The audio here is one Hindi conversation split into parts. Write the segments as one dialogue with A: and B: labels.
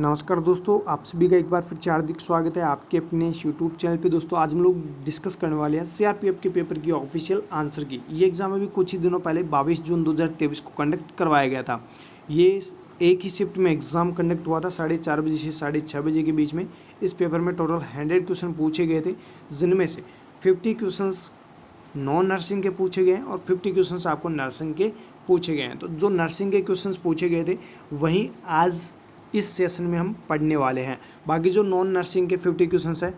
A: नमस्कार दोस्तों, आप सभी का एक बार फिर से हार्दिक स्वागत है आपके अपने इस यूट्यूब चैनल पे। दोस्तों आज हम लोग डिस्कस करने वाले हैं सीआरपीएफ के पेपर की ऑफिशियल आंसर की। ये एग्ज़ाम अभी कुछ ही दिनों पहले 22 जून 2023 को कंडक्ट करवाया गया था। ये एक ही शिफ्ट में एग्ज़ाम कंडक्ट हुआ था 4:30 बजे से 6:30 बजे के बीच में। इस पेपर में टोटल 100 क्वेश्चन पूछे गए थे, जिनमें से 50 क्वेश्चंस नॉन नर्सिंग के पूछे गए हैं और 50 क्वेश्चंस आपको नर्सिंग के पूछे गए हैं। तो जो नर्सिंग के क्वेश्चंस पूछे गए थे वहीं आज इस सेशन में हम पढ़ने वाले हैं। बाकी जो नॉन नर्सिंग के 50 क्वेश्चंस है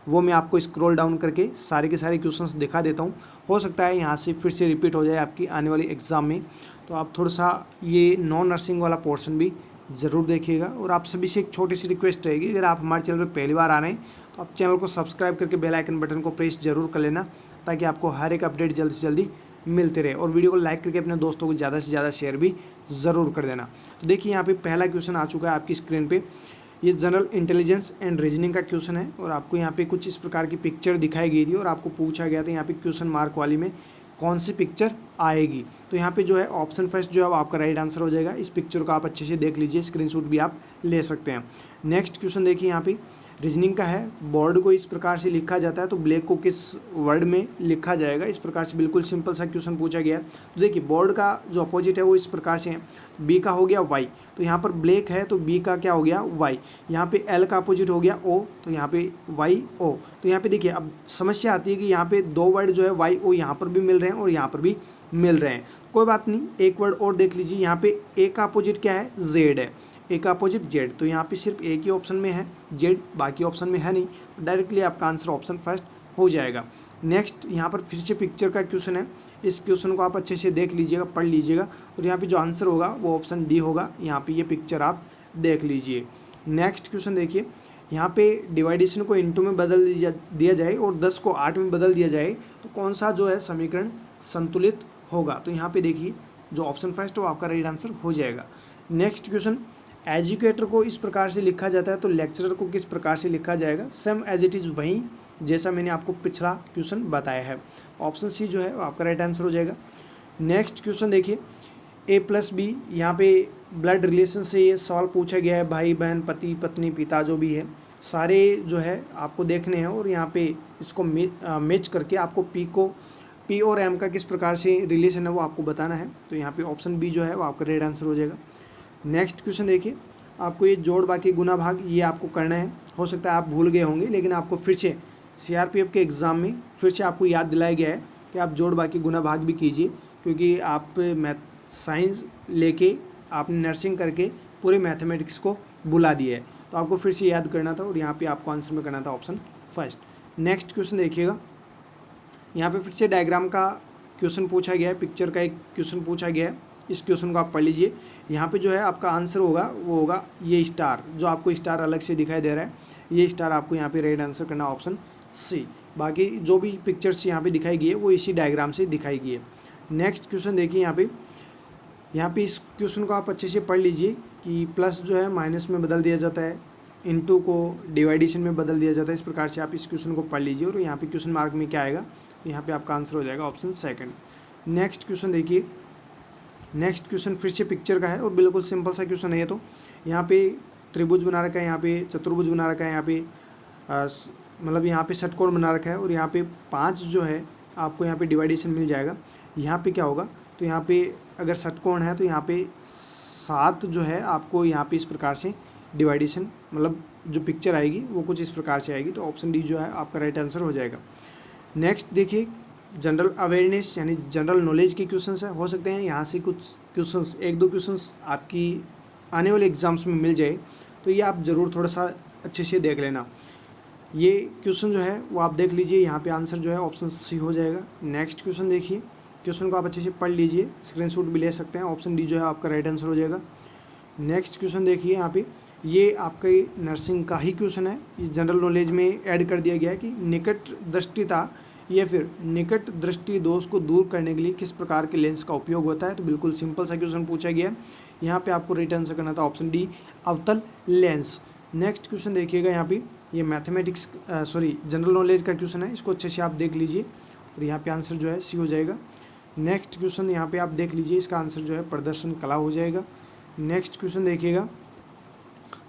A: वो मैं आपको स्क्रॉल डाउन करके सारे के सारे क्वेश्चंस दिखा देता हूँ। हो सकता है यहाँ से फिर से रिपीट हो जाए आपकी आने वाली एग्ज़ाम में, तो आप थोड़ा सा ये नॉन नर्सिंग वाला पोर्शन भी ज़रूर देखिएगा। और आप सभी से एक छोटी सी रिक्वेस्ट रहेगी, अगर आप हमारे चैनल पर पहली बार आ रहे हैं तो आप चैनल को सब्सक्राइब करके बेल आइकन बटन को प्रेस जरूर कर लेना, ताकि आपको हर एक अपडेट जल्दी से जल्दी मिलते रहे। और वीडियो को लाइक करके अपने दोस्तों को ज़्यादा से ज़्यादा शेयर भी ज़रूर कर देना। तो देखिए यहाँ पे पहला क्वेश्चन आ चुका है आपकी स्क्रीन पे। ये जनरल इंटेलिजेंस एंड रीजनिंग का क्वेश्चन है और आपको यहाँ पे कुछ इस प्रकार की पिक्चर दिखाई गई थी और आपको पूछा गया था यहाँ पे क्वेश्चन मार्क वाली में कौन सी पिक्चर आएगी। तो यहाँ पे जो है ऑप्शन फर्स्ट जो है वो आपका राइट आंसर हो जाएगा। इस पिक्चर को आप अच्छे से देख लीजिए, स्क्रीनशॉट भी आप ले सकते हैं। नेक्स्ट क्वेश्चन देखिए यहाँ पे रीजनिंग का है। बोर्ड को इस प्रकार से लिखा जाता है तो ब्लैक को किस वर्ड में लिखा जाएगा, इस प्रकार से बिल्कुल सिंपल सा क्वेश्चन पूछा गया है। तो देखिए बोर्ड का जो अपोजिट है वो इस प्रकार से है, बी का हो गया वाई, तो यहाँ पर ब्लैक है तो बी का क्या हो गया वाई। यहाँ पे एल का अपोजिट हो गया ओ, तो यहाँ पे वाई ओ। तो यहाँ पे देखिए अब समस्या आती है कि यहाँ पे दो वर्ड जो है वाई ओ यहाँ पर भी मिल रहे हैं और यहाँ पर भी मिल रहे हैं। कोई बात नहीं, एक वर्ड और देख लीजिए। यहाँ पे ए का अपोजिट क्या है, जेड है, ए का अपोजिट जेड, तो यहाँ पे सिर्फ एक ही ऑप्शन में है जेड, बाकी ऑप्शन में है नहीं, तो डायरेक्टली आपका आंसर ऑप्शन फर्स्ट हो जाएगा। नेक्स्ट यहाँ पर फिर से पिक्चर का क्वेश्चन है। इस क्वेश्चन को आप अच्छे से देख लीजिएगा, पढ़ लीजिएगा, और यहाँ पे जो आंसर होगा वो ऑप्शन डी होगा। यहाँ पे ये पिक्चर आप देख लीजिए। नेक्स्ट क्वेश्चन देखिए, यहाँ पे डिवाइडेशन को इनटू में बदल दिया जाए और 10 को 8 में बदल दिया जाए तो कौन सा जो है समीकरण संतुलित होगा। तो यहाँ पे देखिए जो ऑप्शन फर्स्ट हो आपका राइट आंसर हो जाएगा। नेक्स्ट क्वेश्चन, एजुकेटर को इस प्रकार से लिखा जाता है तो लेक्चरर को किस प्रकार से लिखा जाएगा। सेम एज इट इज़ वहीं जैसा मैंने आपको पिछला क्वेश्चन बताया है। ऑप्शन सी जो है वो आपका राइट आंसर हो जाएगा। नेक्स्ट क्वेश्चन देखिए, ए प्लस बी, यहाँ पे ब्लड रिलेशन से ये सवाल पूछा गया है। भाई बहन, पति पत्नी, पिता जो भी है सारे जो है आपको देखने हैं और यहाँ पे इसको मैच करके आपको पी और एम का किस प्रकार से रिलेशन है वो आपको बताना है। तो यहाँ पे ऑप्शन बी जो है वो आपका राइट आंसर हो जाएगा। नेक्स्ट क्वेश्चन देखिए, आपको ये जोड़ बाकी गुना भाग ये आपको करना है। हो सकता है आप भूल गए होंगे, लेकिन आपको फिर से सीआरपीएफ के एग्ज़ाम में फिर से आपको याद दिलाया गया है कि आप जोड़ बाकी गुना भाग भी कीजिए, क्योंकि आप साइंस लेके आपने नर्सिंग करके पूरे मैथमेटिक्स को भुला दिया है, तो आपको फिर से याद करना था और यहाँ पे आपको आंसर में करना था ऑप्शन फर्स्ट। नेक्स्ट क्वेश्चन देखिएगा, यहाँ पे फिर से डायग्राम का क्वेश्चन पूछा गया है, पिक्चर का एक क्वेश्चन पूछा गया है। इस क्वेश्चन को आप पढ़ लीजिए। यहाँ पे जो है आपका आंसर होगा वो होगा ये स्टार, जो आपको स्टार अलग से दिखाई दे रहा है, ये स्टार आपको यहाँ पे राइट आंसर करना ऑप्शन सी। बाकी जो भी पिक्चर्स यहाँ पे दिखाई गई है वो इसी डायग्राम से दिखाई गई है। नेक्स्ट क्वेश्चन देखिए, यहाँ पे इस क्वेश्चन को आप अच्छे से पढ़ लीजिए कि प्लस जो है माइनस में बदल दिया जाता है, इनटू को डिवाइडेशन में बदल दिया जाता है। इस प्रकार से आप इस क्वेश्चन को पढ़ लीजिए और यहाँ पे क्वेश्चन मार्क में क्या आएगा, यहाँ पे आपका आंसर हो जाएगा ऑप्शन सेकंड। नेक्स्ट क्वेश्चन देखिए, नेक्स्ट क्वेश्चन फिर से पिक्चर का है और बिल्कुल सिंपल सा क्वेश्चन है ये। तो यहाँ पे त्रिभुज बना रखा है, यहाँ पे चतुर्भुज बना रखा है, यहाँ पे मतलब यहाँ पे षटकोण बना रखा है और यहाँ पे 5 जो है आपको यहाँ पे डिवाइडेशन मिल जाएगा। यहाँ पे क्या होगा, तो यहाँ पे अगर षटकोण है तो यहाँ पे 7 जो है आपको यहाँ पे इस प्रकार से डिवाइडेशन, मतलब जो पिक्चर आएगी वो कुछ इस प्रकार से आएगी। तो ऑप्शन डी जो है आपका राइट आंसर हो जाएगा। नेक्स्ट देखिए, जनरल अवेयरनेस यानी जनरल नॉलेज के क्वेश्चंस है। हो सकते हैं यहाँ से कुछ क्वेश्चंस, एक दो क्वेश्चंस आपकी आने वाले एग्जाम्स में मिल जाए, तो ये आप ज़रूर थोड़ा सा अच्छे से देख लेना। ये क्वेश्चन जो है वो आप देख लीजिए, यहाँ पे आंसर जो है ऑप्शन सी हो जाएगा। नेक्स्ट क्वेश्चन देखिए, क्वेश्चन को आप अच्छे से पढ़ लीजिए, स्क्रीनशॉट भी ले सकते हैं। ऑप्शन डी जो है आपका राइट आंसर हो जाएगा। नेक्स्ट क्वेश्चन देखिए, यहाँ पे ये आपके नर्सिंग का ही क्वेश्चन है। इस जनरल नॉलेज में ऐड कर दिया गया है कि निकट दृष्टिता या फिर निकट दृष्टि दोष को दूर करने के लिए किस प्रकार के लेंस का उपयोग होता है। तो बिल्कुल सिंपल सा क्वेश्चन पूछा गया है। यहाँ पे आपको राइट आंसर करना था ऑप्शन डी, अवतल लेंस। नेक्स्ट क्वेश्चन देखिएगा, यहाँ पे ये मैथमेटिक्स जनरल नॉलेज का क्वेश्चन है, इसको अच्छे से आप देख लीजिए और यहाँ पे आंसर जो है सी हो जाएगा। नेक्स्ट क्वेश्चन यहाँ पे आप देख लीजिए, इसका आंसर जो है प्रदर्शन कला हो जाएगा। नेक्स्ट क्वेश्चन देखिएगा,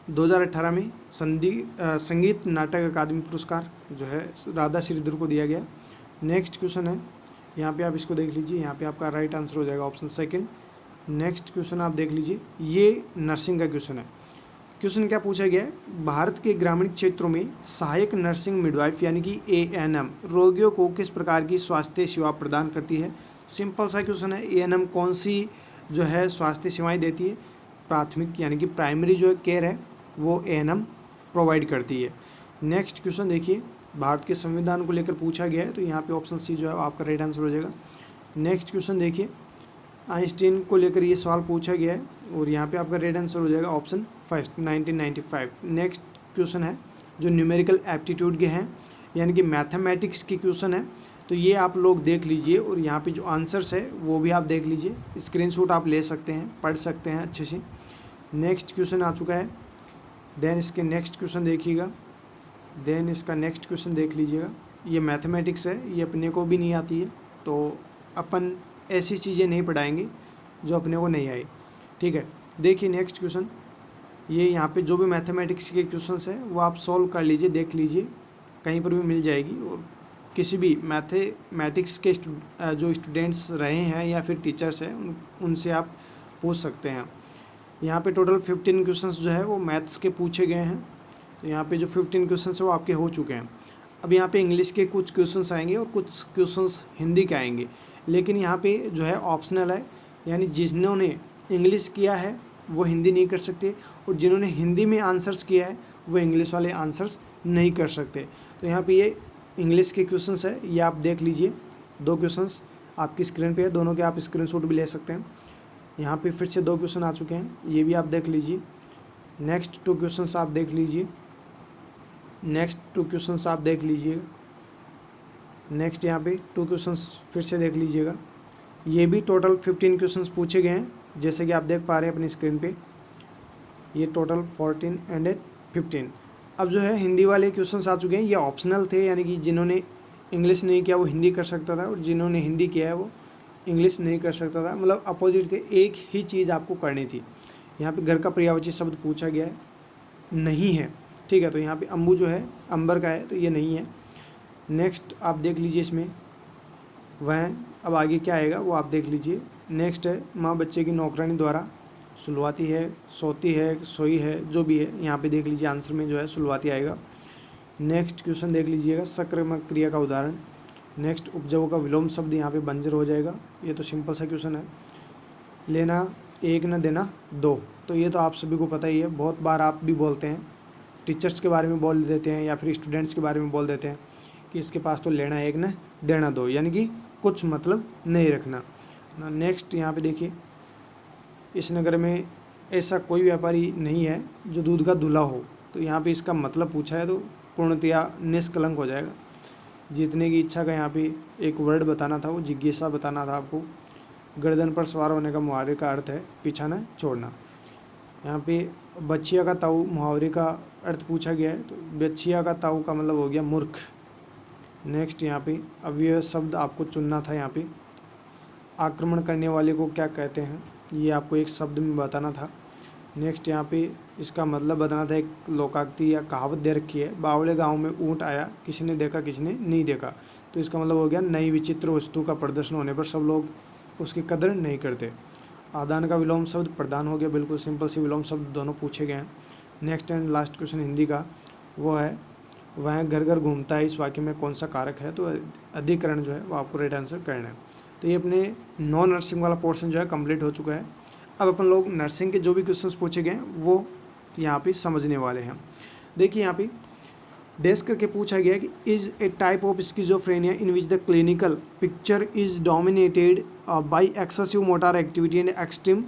A: 2018 में संगीत नाटक अकादमी पुरस्कार जो है राधा श्रीधर को दिया गया। नेक्स्ट क्वेश्चन है, यहाँ पे आप इसको देख लीजिए, यहाँ पे आपका राइट आंसर हो जाएगा ऑप्शन सेकंड। नेक्स्ट क्वेश्चन आप देख लीजिए, ये नर्सिंग का क्वेश्चन है। क्वेश्चन क्या पूछा गया है, भारत के ग्रामीण क्षेत्रों में सहायक नर्सिंग मिडवाइफ यानी कि ANM रोगियों को किस प्रकार की स्वास्थ्य सेवा प्रदान करती है। सिंपल सा क्वेश्चन है, ANM कौन सी जो है स्वास्थ्य सेवाएं देती है, प्राथमिक यानी कि प्राइमरी जो केयर है वो ANM प्रोवाइड करती है। नेक्स्ट क्वेश्चन देखिए, भारत के संविधान को लेकर पूछा गया है, तो यहाँ पे ऑप्शन सी जो है आपका राइट आंसर हो जाएगा। नेक्स्ट क्वेश्चन देखिए, आइंस्टीन को लेकर ये सवाल पूछा गया है और यहाँ पे आपका राइट आंसर हो जाएगा ऑप्शन फर्स्ट 1995। नेक्स्ट क्वेश्चन है जो न्यूमेरिकल एप्टीट्यूड के हैं यानी कि मैथमेटिक्स की क्वेश्चन है, तो ये आप लोग देख लीजिए और यहाँ पे जो आंसर्स है वो भी आप देख लीजिए, स्क्रीनशॉट आप ले सकते हैं, पढ़ सकते हैं अच्छे से। नेक्स्ट क्वेश्चन आ चुका है, देन इसके नेक्स्ट क्वेश्चन देखिएगा, देन इसका नेक्स्ट क्वेश्चन देख लीजिएगा। ये मैथमेटिक्स है, ये अपने को भी नहीं आती है, तो अपन ऐसी चीज़ें नहीं पढ़ाएंगे जो अपने को नहीं आई, ठीक है। देखिए नेक्स्ट क्वेश्चन, ये यहाँ पे जो भी मैथमेटिक्स के क्वेश्चंस है वो आप सॉल्व कर लीजिए, देख लीजिए, कहीं पर भी मिल जाएगी। और किसी भी मैथमेटिक्स के जो स्टूडेंट्स रहे हैं या फिर टीचर्स हैं उनसे आप पूछ सकते हैं। यहाँ पे टोटल 15 क्वेश्चंस जो है वो मैथ्स के पूछे गए हैं, तो यहाँ पे जो 15 क्वेश्चंस है वो आपके हो चुके हैं। अब यहाँ पे इंग्लिश के कुछ क्वेश्चंस आएंगे और कुछ क्वेश्चंस हिंदी के आएंगे, लेकिन यहाँ पे जो है ऑप्शनल है, यानी जिन्होंने इंग्लिश किया है वो हिंदी नहीं कर सकते और जिन्होंने हिंदी में आंसर्स किया है वो इंग्लिश वाले आंसर्स नहीं कर सकते। तो यहाँ पे ये इंग्लिश के क्वेश्चंस है, ये आप देख लीजिए, 2 क्वेश्चंस आपकी स्क्रीन पे है, दोनों के आप स्क्रीनशॉट भी ले सकते हैं। यहाँ पे फिर से 2 क्वेश्चन आ चुके हैं, ये भी आप देख लीजिए। नेक्स्ट 2 क्वेश्चंस आप देख लीजिए, नेक्स्ट 2 क्वेश्चंस आप देख लीजिएगा। नेक्स्ट यहाँ पे 2 क्वेश्चंस फिर से देख लीजिएगा। ये भी टोटल 15 क्वेश्चंस पूछे गए हैं, जैसे कि आप देख पा रहे हैं अपनी स्क्रीन पे, ये टोटल 14 एंड 15। अब जो है हिंदी वाले क्वेश्चंस आ चुके हैं, ये ऑप्शनल थे, यानी कि जिन्होंने इंग्लिश नहीं किया वो हिंदी कर सकता था और जिन्होंने हिंदी किया है वो इंग्लिश नहीं कर सकता था, मतलब अपोजिट थे, एक ही चीज़ आपको करनी थी। यहाँ पे घर का पर्यायवाची शब्द पूछा गया है, नहीं है, ठीक है, तो यहाँ पे अम्बू जो है अंबर का है, तो ये नहीं है। नेक्स्ट आप देख लीजिए, इसमें वह अब आगे क्या आएगा वो आप देख लीजिए। नेक्स्ट है, माँ बच्चे की नौकरानी द्वारा सुलवाती है, सोती है, सोई है, जो भी है, यहाँ पे देख लीजिए आंसर में जो है सुलवाती आएगा। नेक्स्ट क्वेश्चन देख लीजिएगा, सक्रियक क्रिया का उदाहरण। नेक्स्ट उपजाऊ का विलोम शब्द यहाँ पे बंजर हो जाएगा, ये तो सिंपल सा क्वेश्चन है। लेना एक न देना दो, तो ये तो आप सभी को पता ही है, बहुत बार आप भी बोलते हैं, टीचर्स के बारे में बोल देते हैं या फिर स्टूडेंट्स के बारे में बोल देते हैं कि इसके पास तो लेना एक न देना दो, यानी कि कुछ मतलब नहीं रखना। नेक्स्ट यहाँ पे देखिए, इस नगर में ऐसा कोई व्यापारी नहीं है जो दूध का धुला हो, तो यहाँ पे इसका मतलब पूछा है तो पूर्णतया निष्कलंक हो जाएगा। जीतने की इच्छा का यहाँ पे एक वर्ड बताना था, वो जिज्ञासा बताना था आपको। गर्दन पर सवार होने का मुहावरे का अर्थ है पीछा न छोड़ना। यहाँ पे बच्चिया का ताऊ मुहावरे का अर्थ पूछा गया है, तो बच्चिया का ताऊ का मतलब हो गया मूर्ख। नेक्स्ट यहाँ पे अव्यय शब्द आपको चुनना था, यहाँ पे आक्रमण करने वाले को क्या कहते हैं ये आपको एक शब्द में बताना था। नेक्स्ट यहाँ पे इसका मतलब बताना था, एक लोकाक्ति या कहावत दे रखी है, बावले गांव में ऊँट आया, किसी ने देखा किसी ने नहीं देखा, तो इसका मतलब हो गया नई विचित्र वस्तु का प्रदर्शन होने पर सब लोग उसकी कदर नहीं करते। आदान का विलोम शब्द प्रदान हो गया, बिल्कुल सिंपल से विलोम शब्द दोनों पूछे गए हैं। Next and last question Hindi का वो है, वह घर घर घूमता है, इस वाक्य में कौन सा कारक है, तो अधिकरण जो है वो आपको राइट आंसर करना है। तो ये अपने नॉन नर्सिंग वाला पोर्शन जो है कंप्लीट हो चुका है। अब अपन लोग नर्सिंग के जो भी क्वेश्चंस पूछे गए वो यहाँ पे समझने वाले हैं। देखिए यहाँ पे डेस्क करके पूछा गया कि is a type of schizophrenia in which the clinical picture is dominated by excessive motor activity and extreme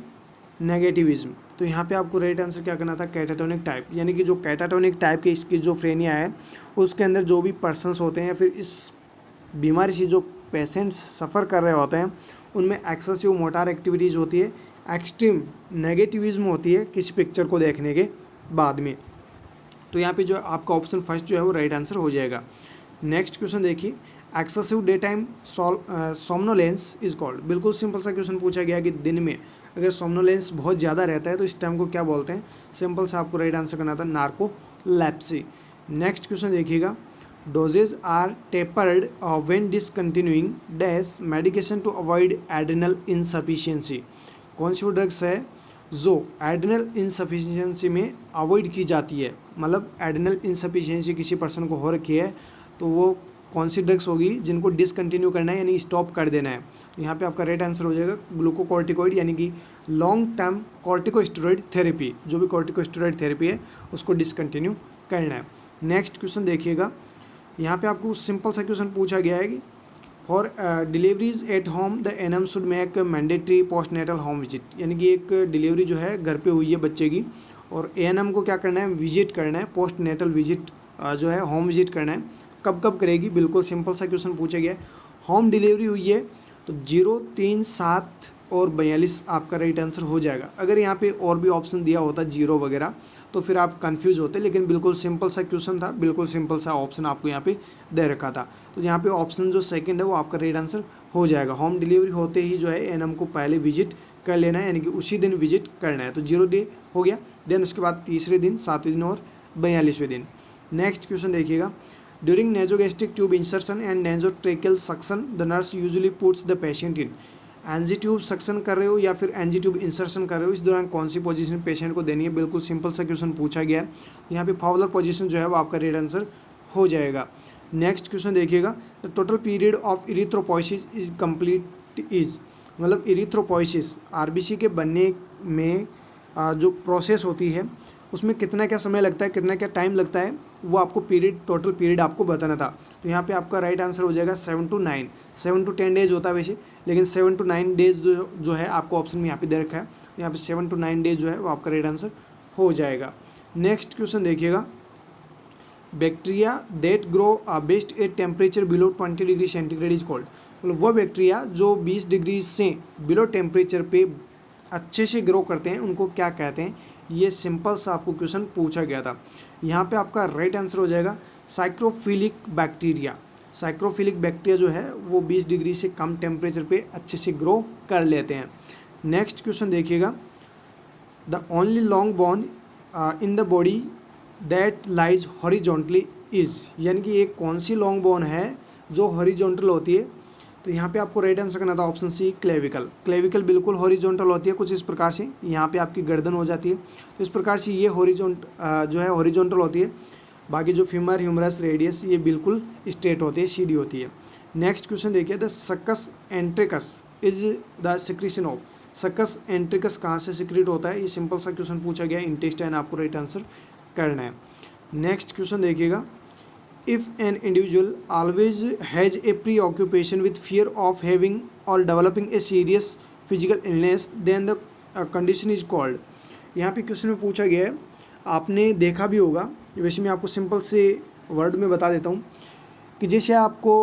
A: negativism. तो यहाँ पे आपको राइट आंसर क्या करना था, कैटाटोनिक टाइप, यानी कि जो कैटाटोनिक टाइप के स्किज़ोफ्रेनिया है उसके अंदर जो भी पर्सन्स होते हैं या फिर इस बीमारी से जो पेशेंट्स सफ़र कर रहे होते हैं उनमें एक्सेसिव मोटर एक्टिविटीज़ होती है, एक्सट्रीम नेगेटिविज्म होती है किसी पिक्चर को देखने के बाद में। तो यहाँ पे जो आपका ऑप्शन फर्स्ट जो है वो राइट आंसर हो जाएगा। नेक्स्ट क्वेश्चन देखिए, excessive day time somnolence is called. बिल्कुल सिंपल सा क्वेश्चन पूछा गया कि दिन में अगर सोमनोलेंस बहुत ज़्यादा रहता है तो इस टाइम को क्या बोलते हैं। सिंपल सा आपको राइट आंसर करना था नार्कोलेप्सी। नेक्स्ट क्वेश्चन देखिएगा, doses are tapered when discontinuing dash medication to avoid adrenal insufficiency. कौन सी वो ड्रग्स है जो एड्रेनल इनसफिशिएंसी में अवॉइड की जाती है, मतलब एड्रेनल इनसफिशिएंसी किसी पर्सन को हो रखी है तो वो कौन सी ड्रग्स होगी जिनको डिसकंटिन्यू करना है यानी स्टॉप कर देना है। यहाँ पे आपका राइट आंसर हो जाएगा ग्लूकोकॉर्टिकॉइड यानी कि लॉन्ग टर्म कॉर्टिकोस्टेरॉइड थेरेपी। जो भी कॉर्टिकोस्टेरॉइड थेरेपी है उसको डिसकंटिन्यू करना है। नेक्स्ट क्वेश्चन देखिएगा, यहाँ पे आपको सिंपल सा क्वेश्चन पूछा गया है कि for deliveries at home the ANM should make mandatory post natal home visit. यानी कि एक डिलीवरी जो है घर पे हुई है बच्चे की और एएनएम को क्या करना है, विजिट करना है, पोस्ट नेटल विजिट जो है होम विजिट करना है। कब कब करेगी, बिल्कुल सिंपल सा क्वेश्चन पूछा गया है। होम डिलीवरी हुई है तो 0, 3, 7 और 42 आपका राइट आंसर हो जाएगा। अगर यहाँ पे और भी ऑप्शन दिया होता 0 वगैरह तो फिर आप कंफ्यूज होते, लेकिन बिल्कुल सिंपल सा क्वेश्चन था, बिल्कुल सिंपल सा ऑप्शन आपको यहाँ पे दे रखा था। तो यहाँ पे ऑप्शन जो सेकंड है वो आपका राइट आंसर हो जाएगा। होम डिलीवरी होते ही जो है एनएम को पहले विजिट कर लेना है, यानी कि उसी दिन विजिट करना है। तो 0 डे हो गया, देन उसके बाद तीसरे दिन, 7वें दिन और 42वें दिन। नेक्स्ट क्वेश्चन देखिएगा, during nasogastric tube insertion and nasotracheal suction the nurse usually puts the patient in. NG tube suction कर रहे हो या फिर एनजी ट्यूब इंसर्शन कर रहे हो, इस दौरान कौन सी पोजीशन पेशेंट को देनी है। बिल्कुल सिंपल सा क्वेश्चन पूछा गया है। यहाँ पे फावलर पोजीशन जो है वो आपका राइट आंसर हो जाएगा। नेक्स्ट क्वेश्चन देखिएगा, the total period of erythropoiesis is complete is, मतलब इरिथ्रोपोइसिस आरबीसी के बनने में जो प्रोसेस होती है उसमें कितना क्या समय लगता है, कितना क्या टाइम लगता है, वो आपको पीरियड, टोटल पीरियड आपको बताना था। तो यहाँ पे आपका राइट आंसर हो जाएगा 7 to 9, 7 to 10 डेज होता है वैसे, लेकिन 7 to 9 डेज जो है आपको ऑप्शन में यहाँ पे दे रखा है। यहाँ पे 7 to 9 डेज जो है वो आपका राइट आंसर हो जाएगा। नेक्स्ट क्वेश्चन देखिएगा, bacteria that grow best at temperature below 20 degree centigrade is called. मतलब वह बैक्टीरिया जो 20 डिग्री से बिलो टेम्परेचर पे अच्छे से ग्रो करते हैं उनको क्या कहते हैं। ये सिंपल सा आपको क्वेश्चन पूछा गया था। यहाँ पे आपका राइट आंसर हो जाएगा साइक्रोफिलिक बैक्टीरिया। साइक्रोफिलिक बैक्टीरिया जो है वो 20 डिग्री से कम टेम्परेचर पे अच्छे से ग्रो कर लेते हैं। नेक्स्ट क्वेश्चन देखिएगा, the only long bone in the body that lies horizontally is, यानी कि एक कौन सी लॉन्ग बोन है जो हॉरिजॉन्टल होती है। तो यहाँ पे आपको राइट आंसर करना था ऑप्शन सी, क्लेविकल। क्लेविकल बिल्कुल हॉरिजॉन्टल होती है कुछ इस प्रकार से, यहाँ पे आपकी गर्दन हो जाती है, तो इस प्रकार से ये जो है हॉरिजॉन्टल होती है। बाकी जो फीमर, ह्यूमरस, रेडियस ये बिल्कुल स्ट्रेट होती है, सीधी होती है। नेक्स्ट क्वेश्चन देखिए, the succus entericus is the secretion of. Succus entericus कहाँ से सिक्रीट होता है, ये सिंपल सा क्वेश्चन पूछा गया है, इंटेस्टाइन आपको राइट आंसर करना है। नेक्स्ट क्वेश्चन देखिएगा, if an individual always has a preoccupation with fear of having or developing a serious physical illness then the condition is called। यहाँ पे क्वेश्चन में पूछा गया है, आपने देखा भी होगा, वैसे मैं आपको सिंपल से वर्ड में बता देता हूँ कि जैसे आपको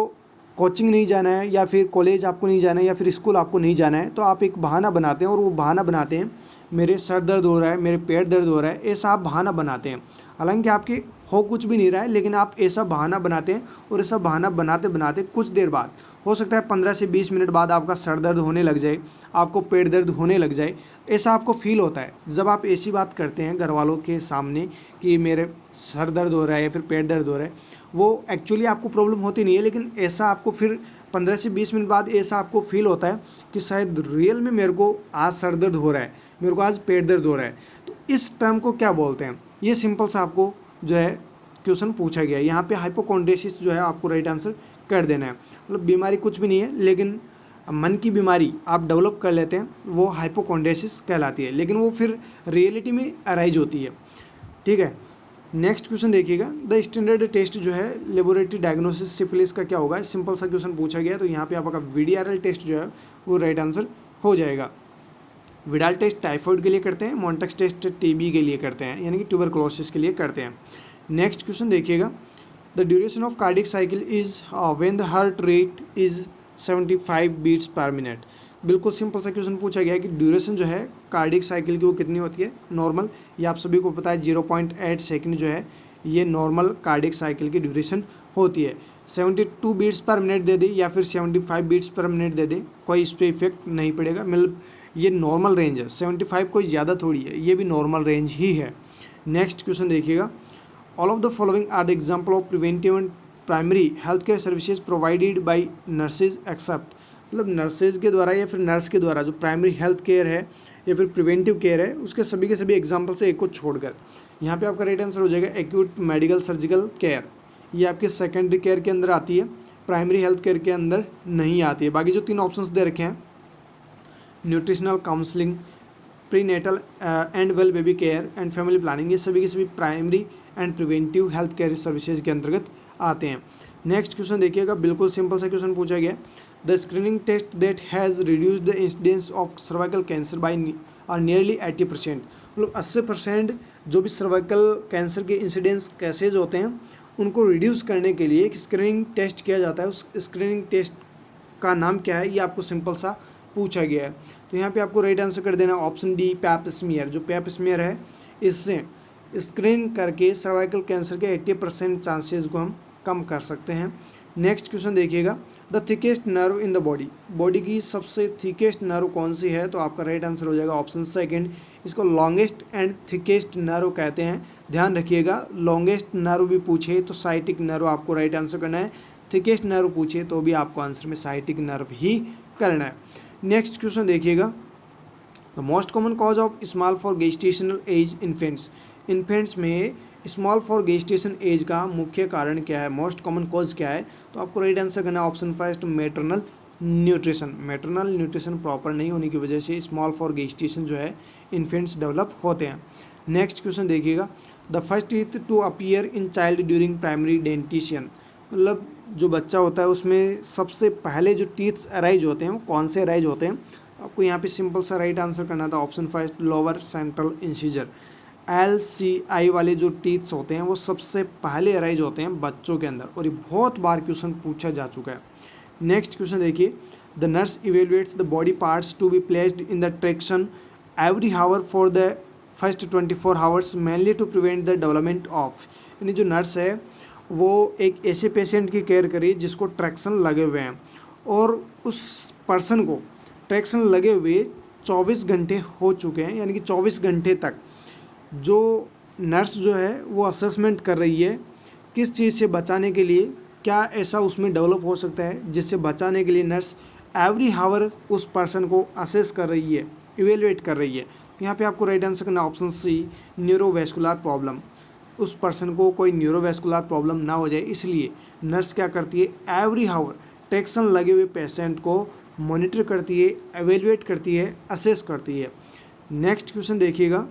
A: कोचिंग नहीं जाना है या फिर कॉलेज आपको नहीं जाना है या फिर स्कूल आपको नहीं जाना है तो आप एक बहाना बनाते हैं, और वो बहाना बनाते हैं मेरे सर दर्द हो रहा है, मेरे पेट दर्द हो रहा है, ऐसा आप बहाना बनाते हैं। हालांकि आपके हो कुछ भी नहीं रहा है, लेकिन आप ऐसा बहाना बनाते हैं, और ऐसा बहाना बनाते बनाते कुछ देर बाद, हो सकता है 15 से 20 मिनट बाद आपका सर दर्द होने लग जाए, आपको पेट दर्द होने लग जाए, ऐसा आपको फील होता है। जब आप ऐसी बात करते हैं घर वालों के सामने कि मेरे सर दर्द हो रहा है या फिर पेट दर्द हो रहा है, वो एक्चुअली आपको प्रॉब्लम होती नहीं है, लेकिन ऐसा आपको फिर 15 से 20 मिनट बाद ऐसा आपको फील होता है कि शायद रियल में मेरे को आज सर दर्द हो रहा है, मेरे को आज पेट दर्द हो रहा है। तो इस टर्म को क्या बोलते हैं, ये सिंपल सा आपको जो है क्वेश्चन पूछा गया है। यहाँ पे हाइपोकॉन्ड्रियासिस जो है आपको राइट आंसर कर देना है। मतलब बीमारी कुछ भी नहीं है, लेकिन मन की बीमारी आप डेवलप कर लेते हैं, वो हाइपोकॉन्ड्रियासिस कहलाती है, लेकिन वो फिर रियलिटी में अराइज होती है। ठीक है, नेक्स्ट क्वेश्चन देखिएगा, द स्टैंडर्ड टेस्ट जो है लेबोरेटरी डायग्नोसिस सिफिलिस का क्या होगा। सिंपल सा क्वेश्चन पूछा गया है, तो यहाँ पे आपका वीडीआरएल टेस्ट जो है वो राइट आंसर हो जाएगा। विडाल टेस्ट टाइफाइड के लिए करते हैं, मॉन्टेक्स टेस्ट टीबी के लिए करते हैं, यानी कि ट्यूबरकुलोसिस के लिए करते हैं। नेक्स्ट क्वेश्चन देखिएगा, the duration of cardiac cycle is when the heart rate is 75 beats per minute. बिल्कुल सिंपल सा क्वेश्चन पूछा गया है कि ड्यूरेशन जो है कार्डिक साइकिल की वो कितनी होती है, नॉर्मल। ये आप सभी को पता है 0.8 सेकंड जो है ये नॉर्मल कार्डिक साइकिल की ड्यूरेशन होती है। 72 बीट्स पर मिनट दे दे या फिर 75 बीट्स पर मिनट दे दे, कोई इस पर इफेक्ट नहीं पड़ेगा। मतलब ये नॉर्मल रेंज है, 75 कोई ज़्यादा थोड़ी है, ये भी नॉर्मल रेंज ही है। नेक्स्ट क्वेश्चन देखिएगा, all of the following are the example of preventive and primary health care services provided by nurses except. मतलब नर्सेज के द्वारा या फिर नर्स के द्वारा जो प्राइमरी हेल्थ केयर है या फिर प्रिवेंटिव केयर है, उसके सभी के सभी एग्जाम्पल से एक को छोड़कर। यहाँ पे आपका राइट आंसर हो जाएगा एक्यूट मेडिकल सर्जिकल केयर, ये आपके सेकेंडरी केयर के अंदर आती है, प्राइमरी हेल्थ केयर के अंदर नहीं आती है। बाकी जो 3 ऑप्शंस दे रखे हैं, nutritional counselling, prenatal and well baby care and family planning, ये सभी के सभी primary and preventive health care services के अंतर्गत आते हैं। नेक्स्ट क्वेश्चन देखिएगा, बिल्कुल सिंपल सा क्वेश्चन पूछा गया, the screening test that has reduced the incidence of cervical cancer by nearly 80%। मतलब 80% जो भी सर्वाइकल कैंसर के इंसिडेंस केसेज होते हैं उनको रिड्यूस करने के लिए एक स्क्रीनिंग टेस्ट किया जाता है। उस स्क्रीनिंग टेस्ट का नाम क्या है, ये आपको सिंपल सा पूछा गया है। तो यहाँ पे आपको राइट आंसर कर देना ऑप्शन डी, पैप स्मीयर। जो पैप स्मीयर है, इससे स्क्रीन करके सर्वाइकल कैंसर के 80% चांसेस को हम कम कर सकते हैं। नेक्स्ट क्वेश्चन देखिएगा, the thickest nerve in the body, body की सबसे थिकेस्ट नर्व कौन सी है, तो आपका राइट आंसर हो जाएगा ऑप्शन सेकंड, इसको लॉन्गेस्ट एंड थिकेस्ट नर्व कहते हैं। ध्यान रखिएगा, लॉन्गेस्ट नर्व भी पूछे तो साइटिक नर्व आपको राइट आंसर करना है, थिकेस्ट नर्व पूछे तो भी आपको आंसर में साइटिक नर्व ही करना है। नेक्स्ट क्वेश्चन देखिएगा, the most common cause of small for gestational age infants, infants में स्मॉल फॉर गेस्टेशन एज का मुख्य कारण क्या है, मोस्ट कॉमन कॉज क्या है, तो आपको राइट आंसर करना है option first, maternal nutrition. Maternal nutrition proper नहीं होने की वजह से स्मॉल फॉर गेस्टेशन जो है इन्फेंट्स डेवलप होते हैं। नेक्स्ट क्वेश्चन देखिएगा, the first teeth to appear in child during primary dentition, मतलब जो बच्चा होता है उसमें सबसे पहले जो टीथ्स अराइज होते हैं वो कौन से अराइज होते हैं, आपको यहाँ पे सिंपल सा राइट आंसर करना था option first, lower central incisor. LCI वाले जो टीथ्स होते हैं वो सबसे पहले अराइज होते हैं बच्चों के अंदर, और ये बहुत बार क्वेश्चन पूछा जा चुका है। नेक्स्ट क्वेश्चन देखिए, the nurse evaluates the body parts to be placed in the traction every hour for the first 24 hours mainly to prevent the development of, यानी जो नर्स है वो एक ऐसे पेशेंट की केयर करी जिसको ट्रैक्शन लगे हुए हैं और उस पर्सन को ट्रैक्शन लगे हुए 24 घंटे हो चुके हैं, यानी कि 24 घंटे तक जो नर्स जो है वो असेसमेंट कर रही है किस चीज़ से बचाने के लिए, क्या ऐसा उसमें डेवलप हो सकता है जिससे बचाने के लिए नर्स एवरी हावर उस पर्सन को असेस कर रही है, इवेलुएट कर रही है। यहाँ पे आपको राइट आंसर करना ऑप्शन सी, न्यूरोवेस्कुलर प्रॉब्लम, उस पर्सन को कोई न्यूरोवेस्कुलर प्रॉब्लम ना हो जाए इसलिए नर्स क्या करती है, एवरी हावर ट्रैक्शन लगे हुए पेशेंट को मॉनिटर करती है, एवेलुएट करती है, असेस करती है। नेक्स्ट क्वेश्चन देखिएगा,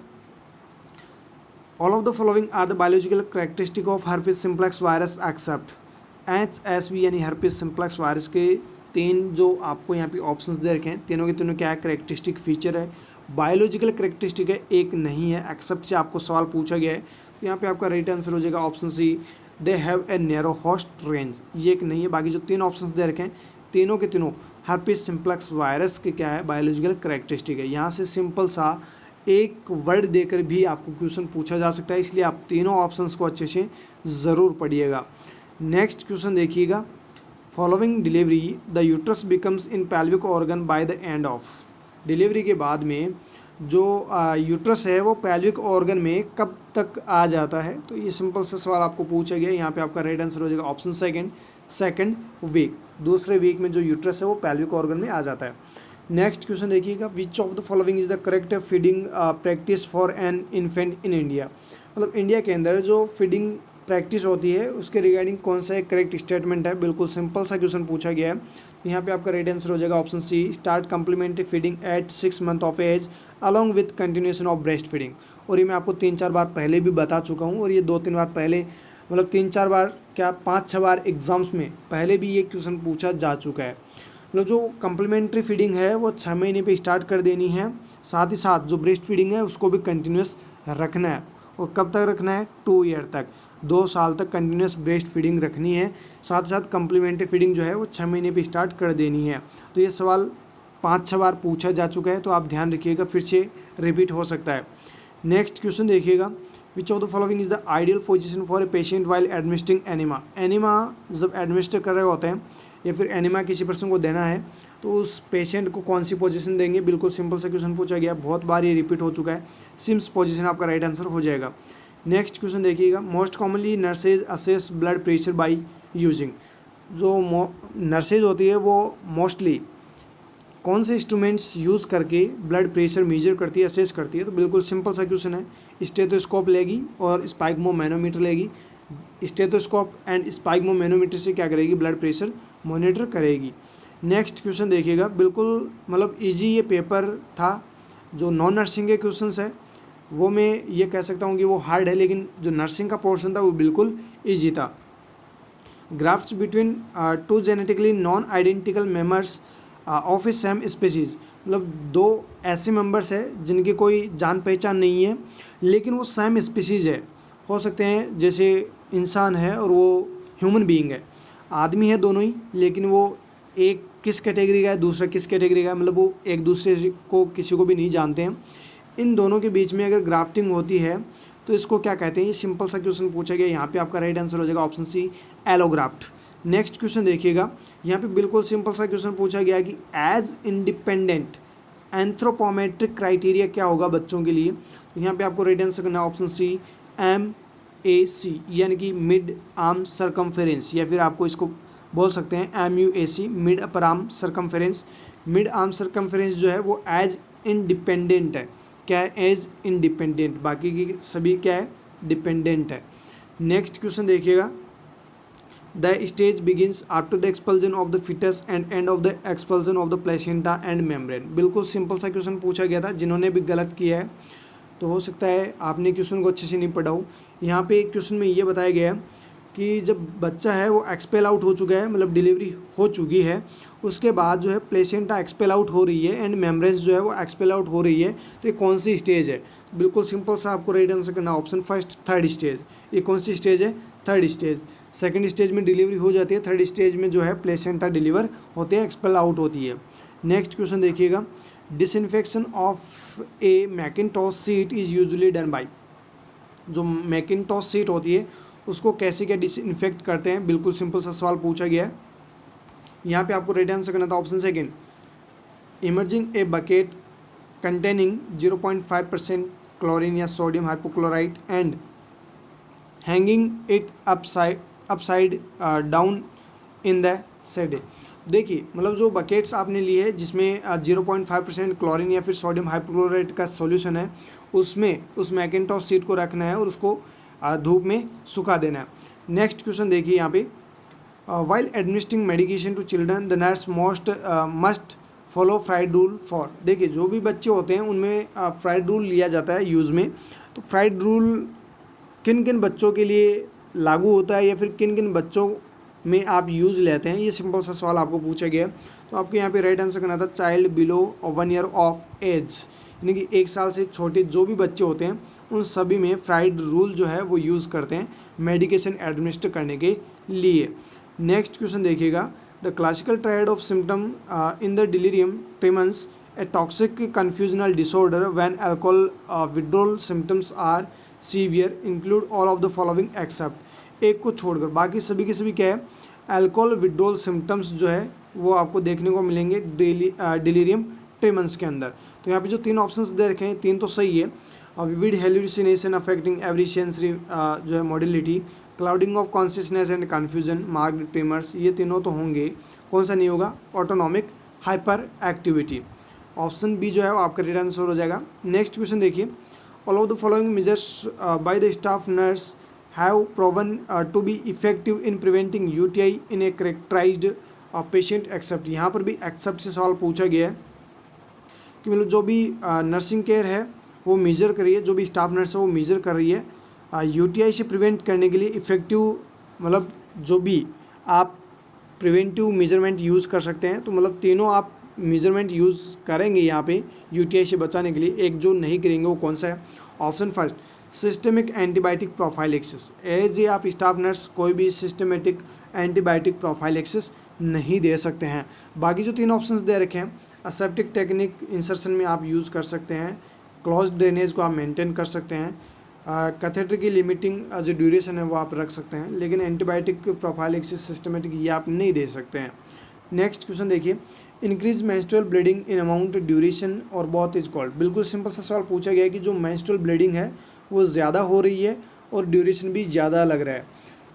A: all of the following are the biological characteristic of herpes simplex virus except HSV, यानी हर्पिस सिम्प्लेक्स वायरस के 3 जो आपको यहाँ पे ऑप्शंस दे रखे हैं, तीनों के तीनों क्या है, कैरेक्टरिस्टिक फीचर है, बायोलॉजिकल कैरेक्टरिस्टिक है, एक नहीं है, एक्सेप्ट से आपको सवाल पूछा गया है। तो यहाँ पे आपका राइट आंसर हो जाएगा option C, they have a narrow host range, ये एक नहीं है। बाकी जो 3 ऑप्शंस दे रखे हैं तीनों के तीनों हर्पिस सिम्प्लेक्स वायरस के क्या है, बायोलॉजिकल कैरेक्टरिस्टिक है। यहाँ से सिंपल सा एक वर्ड देकर भी आपको क्वेश्चन पूछा जा सकता है, इसलिए आप तीनों ऑप्शंस को अच्छे से ज़रूर पढ़िएगा। नेक्स्ट क्वेश्चन देखिएगा, following delivery the uterus becomes in pelvic organ by the end of, delivery के बाद में जो यूट्रस है वो पेल्विक ऑर्गन में कब तक आ जाता है, तो ये सिंपल सा सवाल आपको पूछा गया। यहाँ पे आपका राइट आंसर हो जाएगा ऑप्शन सेकंड वीक, दूसरे वीक में जो यूट्रस है वो पेल्विक ऑर्गन में आ जाता है। नेक्स्ट क्वेश्चन देखिएगा, which of the following is the correct feeding practice for an infant in India, मतलब इंडिया के अंदर जो फीडिंग प्रैक्टिस होती है उसके रिगार्डिंग कौन सा एक करेक्ट स्टेटमेंट है, बिल्कुल सिंपल सा क्वेश्चन पूछा गया है। यहाँ पे आपका राइट आंसर हो जाएगा option C, start complementary feeding at 6 month of age along with continuation of breast feeding, और ये मैं आपको 3-4 बार पहले भी बता चुका हूँ, और ये 2-3 बार पहले, मतलब 3-4 बार क्या 5-6 बार एग्जाम्स में पहले भी ये क्वेश्चन पूछा जा चुका है। मतलब जो कम्प्लीमेंट्री फीडिंग है वो 6 महीने पे स्टार्ट कर देनी है, साथ ही साथ जो ब्रेस्ट फीडिंग है उसको भी कंटिन्यूस रखना है, और कब तक रखना है, 2 ईयर तक, 2 साल तक कंटिन्यूस ब्रेस्ट फीडिंग रखनी है। साथ ही साथ कम्प्लीमेंट्री फीडिंग जो है वो 6 महीने पे स्टार्ट कर देनी है। तो ये सवाल 5-6 बार पूछा जा चुका है, तो आप ध्यान रखिएगा, फिर से रिपीट हो सकता है। नेक्स्ट क्वेश्चन देखिएगा, which of the following is the ideal position for a patient while administering enema. Enema जब एडमिनिस्टर कर रहे होते हैं या फिर एनिमा किसी पर्सन को देना है तो उस पेशेंट को कौन सी पोजीशन देंगे। बिल्कुल सिंपल सा क्वेश्चन पूछा गया, बहुत बार ये रिपीट हो चुका है। सिम्स पोजीशन आपका राइट आंसर हो जाएगा। नेक्स्ट क्वेश्चन देखिएगा, most commonly nurses assess blood pressure by using. जो नर्सेज होती है वो मोस्टली कौन से इंस्ट्रूमेंट्स यूज़ करके ब्लड प्रेशर मेजर करती है, असेस करती है। तो बिल्कुल सिंपल सा क्वेश्चन है, स्टेथोस्कोप लेगी और स्पाइगमोमैनोमीटर लेगी। स्टेथोस्कोप एंड स्पाइगमोमैनोमीटर से क्या करेगी, ब्लड प्रेशर मॉनिटर करेगी। नेक्स्ट क्वेश्चन देखिएगा, बिल्कुल मतलब इजी ये पेपर था। जो नॉन नर्सिंग के क्वेश्चंस है वो मैं ये कह सकता हूँ कि वो हार्ड है, लेकिन जो नर्सिंग का पोर्शन था वो बिल्कुल ईजी था। Grafts between two genetically non identical members of A same species. मतलब दो ऐसे मेंबर्स हैं जिनकी कोई जान पहचान नहीं है लेकिन वो सेम स्पीसीज है। हो सकते हैं जैसे इंसान है और वो ह्यूमन बीइंग है, आदमी है दोनों ही, लेकिन वो एक किस कैटेगरी का है दूसरा किस कैटेगरी का है, मतलब वो एक दूसरे को किसी को भी नहीं जानते हैं। इन दोनों के बीच में अगर ग्राफ्टिंग होती है तो इसको क्या कहते हैं। ये सिंपल सा क्वेश्चन पूछा गया, यहाँ पे आपका राइट आंसर हो जाएगा option C, allograft. Next question देखिएगा, यहाँ पे बिल्कुल सिंपल सा क्वेश्चन पूछा गया कि एज इंडिपेंडेंट एंथ्रोपोमेट्रिक क्राइटेरिया क्या होगा बच्चों के लिए। तो यहाँ पे आपको राइट आंसर करना है ऑप्शन सी, MAC, यानी कि मिड आर्म सरकमफेरेंस, या फिर आपको इसको बोल सकते हैं MUAC, mid upper arm circumference. Mid arm circumference जो है वो एज इंडिपेंडेंट है। क्या है, एज इंडिपेंडेंट, बाकी की सभी क्या है, डिपेंडेंट है। नेक्स्ट क्वेश्चन देखिएगा, the stage begins after the expulsion of the fetus and end of the expulsion of the placenta and membrane. बिल्कुल सिंपल सा क्वेश्चन पूछा गया था, जिन्होंने भी गलत किया है तो हो सकता है आपने क्वेश्चन को अच्छे से नहीं पढ़ा हो। यहाँ पे एक क्वेश्चन में ये बताया गया है कि जब बच्चा है वो एक्सपेल आउट हो चुका है, मतलब डिलीवरी हो चुकी है, उसके बाद जो है प्लेसेंटा एक्सपेल आउट हो रही है एंड मेम्ब्रेन्स जो है वो एक्सपेल आउट हो रही है, तो ये कौन सी स्टेज है। बिल्कुल सिंपल सा आपको राइट आंसर करना ऑप्शन फर्स्ट, थर्ड स्टेज। ये कौन सी स्टेज है, थर्ड स्टेज। सेकंड स्टेज में डिलीवरी हो जाती है, थर्ड स्टेज में जो है प्लेसेंटा डिलीवर होते हैं, एक्सपेल आउट होती है। नेक्स्ट क्वेश्चन देखिएगा, disinfection of a mackintosh sheet is usually done by. जो मैकिन्टॉश सीट होती है उसको कैसे क्या डिसइंफेक्ट करते हैं। बिल्कुल सिंपल सा सवाल पूछा गया है, यहाँ पे आपको राइट आंसर करना था option second, immersing a bucket containing 0.5% chlorine या sodium hypochlorite and hanging it upside down in the shed. देखिए मतलब जो बकेट्स आपने लिए है जिसमें 0.5% क्लोरीन या फिर सोडियम हाइपोक्लोराइट का सॉल्यूशन है, उसमें उस मैकिन्टॉश सीट को रखना है और उसको धूप में सुखा देना है। नेक्स्ट क्वेश्चन देखिए यहाँ पे, while administering medication to children the nurse must follow fried rule for. देखिए जो भी बच्चे होते हैं उनमें फ्राइड रूल लिया जाता है यूज़ में। तो फ्राइड रूल किन किन बच्चों के लिए लागू होता है या फिर किन किन बच्चों में आप यूज़ लेते हैं, ये सिंपल सा सवाल आपको पूछा गया है। तो आपको यहाँ पे राइट आंसर करना था child below 1 year of age, यानी कि 1 साल से छोटे जो भी बच्चे होते हैं उन सभी में फ्राइड रूल जो है वो यूज़ करते हैं मेडिकेशन एडमिनिस्टर करने के लिए। नेक्स्ट क्वेश्चन देखिएगा, the classical triad of symptom in the delirium tremens a toxic confusional disorder when alcohol withdrawal symptoms are severe include all of the following except. एक को छोड़कर बाकी सभी के सभी क्या है, अल्कोहल विड्रॉल सिम्टम्स जो है वो आपको देखने को मिलेंगे डिलीरियम ट्रेमेंस के अंदर। तो यहाँ पे जो 3 ऑप्शंस दे रखे हैं 3 तो सही है, vivid hallucination affecting every sensory जो है modality, clouding of consciousness and confusion, marked tremors, ये तीनों तो होंगे। कौन सा नहीं होगा, autonomic hyperactivity. Option B जो है वो आपका राइट आंसर हो जाएगा। नेक्स्ट क्वेश्चन देखिए, all of the following measures by the staff nurse have proven to be effective in preventing UTI in a catheterized patient except. यहाँ पर भी एक्सेप्ट से सवाल पूछा गया है कि मतलब जो भी नर्सिंग केयर है वो मेजर कर रही है, जो भी स्टाफ नर्स है वो मेजर कर रही है UTI से प्रिवेंट करने के लिए इफ़ेक्टिव, मतलब जो भी आप प्रिवेंटिव मेजरमेंट यूज़ कर सकते हैं। तो मतलब तीनों आप मेजरमेंट यूज़ करेंगे यहाँ पे UTI से बचाने के लिए। एक जो नहीं करेंगे वो कौन सा है, option first, systemic antibiotic prophylaxis. As a आप स्टाफ नर्स कोई भी सिस्टमेटिक एंटीबायोटिक प्रोफाइलेक्सिस नहीं दे सकते हैं। बाकी जो 3 ऑप्शंस दे रखे हैं, असेप्टिक टेक्निक इंसर्शन में आप यूज़ कर सकते हैं, क्लोज ड्रेनेज को आप मेंटेन कर सकते हैं, कैथेटर की लिमिटिंग जो ड्यूरेशन है वो आप रख सकते हैं, लेकिन एंटीबायोटिक प्रोफाइलेक्सिस सिस्टमेटिक ये आप नहीं दे सकते हैं। नेक्स्ट क्वेश्चन देखिए, increase menstrual bleeding in amount duration और बोथ इज कॉल्ड। बिल्कुल सिंपल सा सवाल पूछा गया है कि जो मेंस्ट्रुअल ब्लीडिंग है वो ज़्यादा हो रही है और ड्यूरेशन भी ज़्यादा लग रहा है,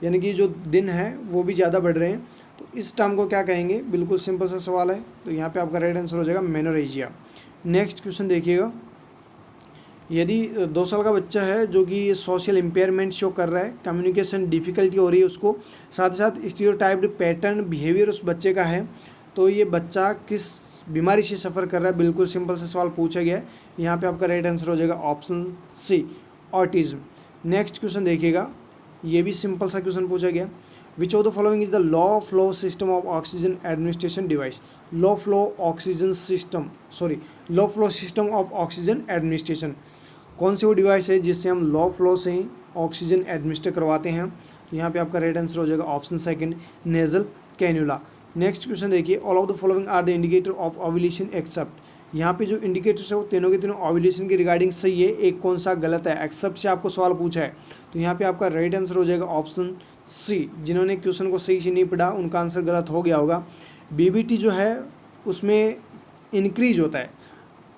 A: यानी कि जो दिन है वो भी ज़्यादा बढ़ रहे हैं, तो इस टर्म को क्या कहेंगे। बिल्कुल सिंपल सा सवाल है, तो यहाँ पे आपका राइट आंसर हो जाएगा मेनोरेजिया। नेक्स्ट क्वेश्चन देखिएगा, यदि 2 साल का बच्चा है जो कि सोशल इम्पेयरमेंट शो कर रहा है, कम्युनिकेशन डिफ़िकल्टी हो रही है उसको, साथ ही साथ स्टीरियोटाइप्ड पैटर्न बिहेवियर उस बच्चे का है, तो ये बच्चा किस बीमारी से सफ़र कर रहा है। बिल्कुल सिंपल सा सवाल पूछा गया है, यहाँ पे आपका राइट आंसर हो जाएगा option C, autism. Next question देखिएगा, ये भी सिंपल सा क्वेश्चन पूछा गया, which of the following is the low flow system of oxygen administration device. Low flow system of oxygen administration, कौन सी वो डिवाइस है जिससे हम लो फ्लो से ऑक्सीजन एडमिनिस्टर करवाते हैं। तो यहाँ पे आपका राइट आंसर हो जाएगा option second, nasal cannula. Next question देखिए, all of the following are the indicator of ovulation except. यहाँ पे जो इंडिकेटर्स है वो तीनों के तीनों ओव्यूलेशन के रिगार्डिंग सही है, एक कौन सा गलत है। एक्सेप्ट से आपको सवाल पूछा है, तो यहाँ पे आपका राइट आंसर हो जाएगा ऑप्शन सी। जिन्होंने क्वेश्चन को सही से नहीं पढ़ा उनका आंसर गलत हो गया होगा। बीबीटी जो है उसमें इंक्रीज होता है,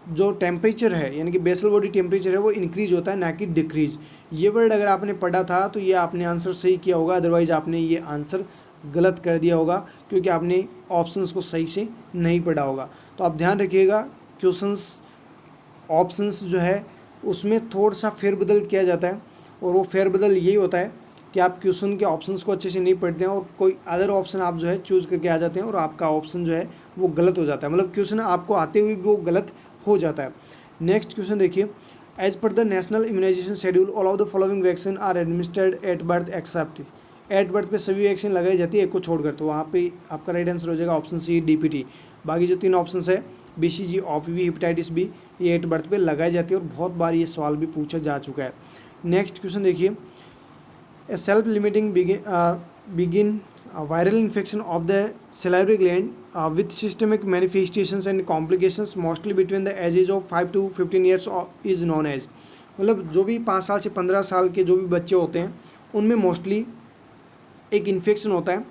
A: जो टेम्परेचर है यानी कि बेसल बॉडी टेम्परेचर है वो इंक्रीज होता है, ना कि डिक्रीज। ये वर्ड अगर आपने पढ़ा था तो ये आपने आंसर सही किया होगा, अदरवाइज आपने ये आंसर गलत कर दिया होगा क्योंकि आपने ऑप्शंस को सही से नहीं पढ़ा होगा। तो आप ध्यान रखिएगा, क्वेश्चंस ऑप्शंस जो है उसमें थोड़ा सा फेरबदल किया जाता है, और वो फेरबदल यही होता है कि आप क्वेश्चन के ऑप्शंस को अच्छे से नहीं पढ़ते हैं और कोई अदर ऑप्शन आप जो है चूज़ करके आ जाते हैं और आपका ऑप्शन जो है वो गलत हो जाता है, मतलब क्वेश्चन आपको आते हुए भी वो गलत हो जाता है। नेक्स्ट क्वेश्चन देखिए, as per the national immunization schedule all of the following vaccine are administered at birth except. At birth पे सभी वैक्सीन लगाई जाती है एक को छोड़कर, तो वहाँ पे आपका राइट आंसर हो जाएगा ऑप्शन सी, डीपीटी। बाकी जो 3 ऑप्शन है बीसीजी, ओपीवी, हेपेटाइटिस बी, ये एट बर्थ पे लगाई जाती है और बहुत बार ये सवाल भी पूछा जा चुका है। नेक्स्ट क्वेश्चन देखिए, ए self limiting begin viral infection of the salivary gland with systemic manifestations and complications mostly between the ages of 5 to 15 years is known as। मतलब जो भी 5 साल से 15 साल के जो भी बच्चे होते हैं उनमें मोस्टली एक इन्फेक्शन होता है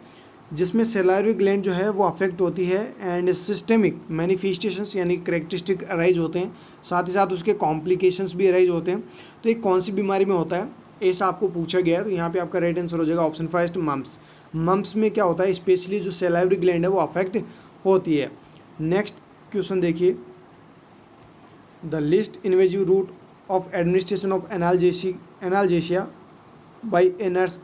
A: जिसमें सेलारी ग्लैंड जो है वो अफेक्ट होती है, एंड सिस्टेमिक मैनिफेस्टेशंस यानी करेक्टरिस्टिक अराइज होते हैं, साथ ही साथ उसके कॉम्प्लिकेशंस भी अराइज होते हैं। तो एक कौन सी बीमारी में होता है ऐसा आपको पूछा गया है, तो यहाँ पे आपका राइट आंसर हो जाएगा ऑप्शन फर्स्ट, मम्प्स। मम्प्स में क्या होता है, स्पेशली जो सेलाइवरी ग्लैंड है वो अफेक्ट होती है। नेक्स्ट क्वेश्चन देखिए, the least invasive route of administration of analgesia by a nurse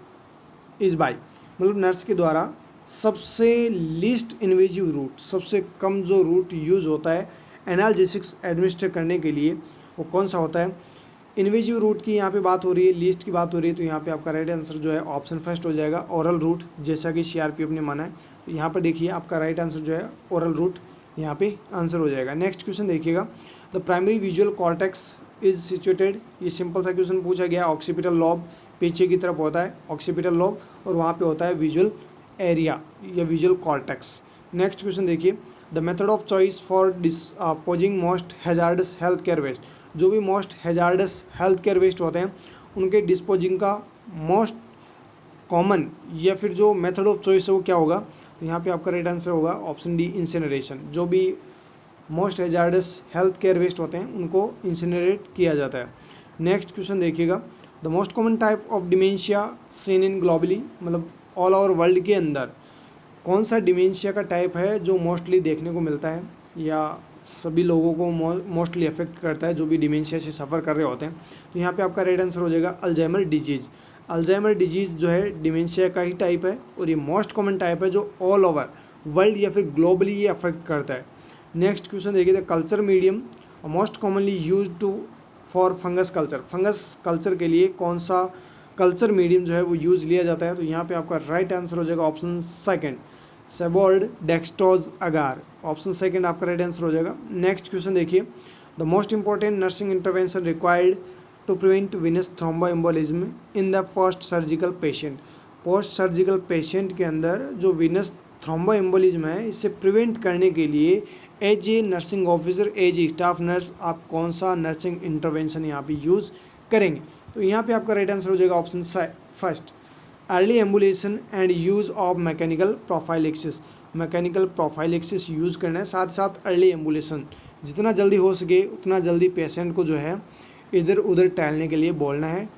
A: is by. मतलब नर्स के द्वारा सबसे लीस्ट इन्वेजिव रूट, सबसे कम जो रूट यूज़ होता है एनाल्जेसिक्स एडमिनिस्टर करने के लिए वो कौन सा होता है। इन्वेजिव रूट की यहाँ पे बात हो रही है, लिस्ट की बात हो रही है, तो यहाँ पे आपका राइट आंसर जो है ऑप्शन फर्स्ट हो जाएगा, ओरल रूट, जैसा कि सीआरपीएफ ने माना है। तो यहाँ पर देखिए आपका राइट आंसर जो है ओरल रूट यहाँ पे आंसर हो जाएगा। नेक्स्ट क्वेश्चन देखिएगा, the primary visual cortex is situated. ये सिंपल सा क्वेश्चन पूछा गया, ऑक्सीपिटल लॉब पीछे की तरफ होता है ऑक्सीपिटल लॉब, और वहाँ पे होता है विजुअल एरिया या विजुअल कॉर्टेक्स। नेक्स्ट क्वेश्चन देखिए, the method of choice for disposing most hazardous health care waste. जो भी most hazardous health care waste होते हैं उनके डिस्पोजिंग का मोस्ट कॉमन या फिर जो मेथड ऑफ चॉइस है वो क्या होगा। तो यहाँ पे आपका राइट आंसर होगा ऑप्शन डी, इंसिनरेशन। जो भी most hazardous health care waste होते हैं उनको इंसिनरेट किया जाता है। नेक्स्ट क्वेश्चन देखिएगा, the most common type of dementia seen in globally. मतलब ऑल ओवर वर्ल्ड के अंदर कौन सा डिमेंशिया का टाइप है जो मोस्टली देखने को मिलता है या सभी लोगों को मोस्टली अफेक्ट करता है जो भी डिमेंशिया से सफ़र कर रहे होते हैं। तो यहाँ पे आपका राइट आंसर हो जाएगा अल्जाइमर डिजीज़। अल्जाइमर डिजीज़ जो है डिमेंशिया का ही टाइप है और ये मोस्ट कॉमन टाइप है जो ऑल ओवर वर्ल्ड या फिर ग्लोबली ये अफेक्ट करता है। नेक्स्ट क्वेश्चन देखिए, the culture medium most commonly use to for fungus culture. Fungus culture के लिए कौन सा कल्चर मीडियम जो है वो यूज़ लिया जाता है। तो यहाँ पे आपका राइट आंसर हो जाएगा option second, Sabouraud dextrose agar. Option second आपका राइट आंसर हो जाएगा। नेक्स्ट क्वेश्चन देखिए, the most important nursing intervention required to prevent venous thromboembolism in the post surgical patient. Post surgical patient के अंदर जो विनस थ्रोम्बोएम्बोलिज्म है इसे प्रिवेंट करने के लिए as a nursing officer, as a staff nurse, आप कौन सा नर्सिंग इंटरवेंशन यहाँ पे यूज़ करेंगे। तो यहाँ पे आपका राइट आंसर हो जाएगा option first, early ambulation and use of mechanical prophylaxis. Mechanical prophylaxis use करना है, साथ साथ अर्ली एम्बुलेशन, जितना जल्दी हो सके उतना जल्दी पेशेंट को जो है इधर उधर टहलने के लिए बोलना है।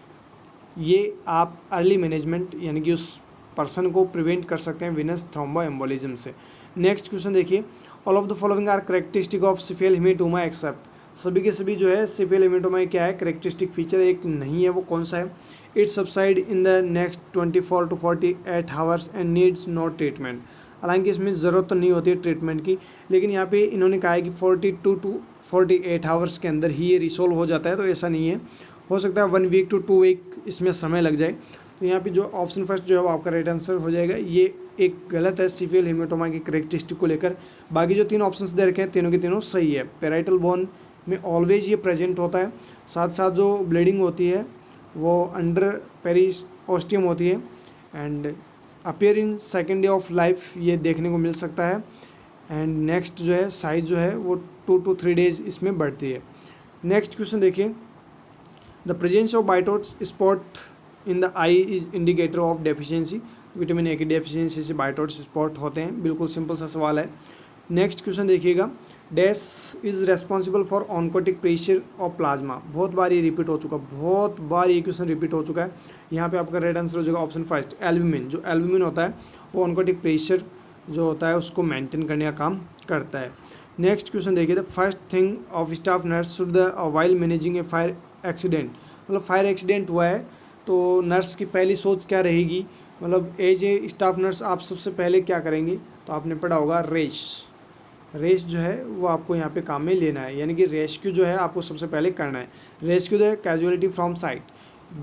A: ये आप अर्ली मैनेजमेंट यानी कि उस पर्सन को प्रिवेंट कर सकते हैं विनस थ्रोम्बोएम्बोलिज्म से। नेक्स्ट क्वेश्चन देखिए, all of the following are characteristic of cephalhematoma except. सभी के सभी जो है सिफियल हेमेटोमा में क्या है करेक्टरिस्टिक फीचर एक नहीं है, वो कौन सा है? It subside in the next 24 to 48 hours and needs no treatment. हालांकि इसमें ज़रूरत तो नहीं होती है ट्रीटमेंट की, लेकिन यहाँ पे इन्होंने कहा है कि 42 to 48 आवर्स के अंदर ही ये रिसोल्व हो जाता है, तो ऐसा नहीं है, हो सकता है 1 वीक to 2 वीक इसमें समय लग जाए। तो यहाँ पे जो ऑप्शन फर्स्ट जो है वो आपका राइट आंसर हो जाएगा। ये एक गलत है सिफियल हेमेटोमा की करेक्टरिस्टिक को लेकर। बाकी जो तीन ऑप्शंस दे रखे हैं तीनों के तीनों सही है। पेराइटल बोन में ऑलवेज ये प्रेजेंट होता है, साथ साथ जो ब्लीडिंग होती है वो अंडर पेरिओस्टियम होती है and appear in second day of life, ये देखने को मिल सकता है। एंड नेक्स्ट जो है साइज जो है वो 2 to 3 डेज इसमें बढ़ती है। नेक्स्ट क्वेश्चन देखिए, the presence of Bitot's spot in the eye is indicator of deficiency. Vitamin A की डेफिशिएंसी से बाइटोट्स स्पॉट होते हैं, बिल्कुल सिंपल सा सवाल है। नेक्स्ट क्वेश्चन देखिएगा, dash is responsible for oncotic pressure of plasma. बहुत बार ये रिपीट हो चुका, बहुत बार ये क्वेश्चन रिपीट हो चुका है। यहाँ पे आपका राइट आंसर हो जाएगा ऑप्शन फर्स्ट, एल्ब्यूमिन। जो एल्ब्यूमिन होता है वो ऑनकोटिक प्रेशर जो होता है उसको मेंटेन करने का काम करता है। नेक्स्ट क्वेश्चन देखिए, the first thing of staff nurse should the while managing A fire accident. मतलब फायर एक्सीडेंट हुआ है तो नर्स की पहली सोच क्या रहेगी, मतलब एज ए स्टाफ नर्स आप सबसे पहले क्या करेंगे? तो आपने पढ़ा होगा रेस जो है वो आपको यहाँ पे काम में लेना है, यानी कि रेस्क्यू जो है आपको सबसे पहले करना है। Rescue the casualty from site.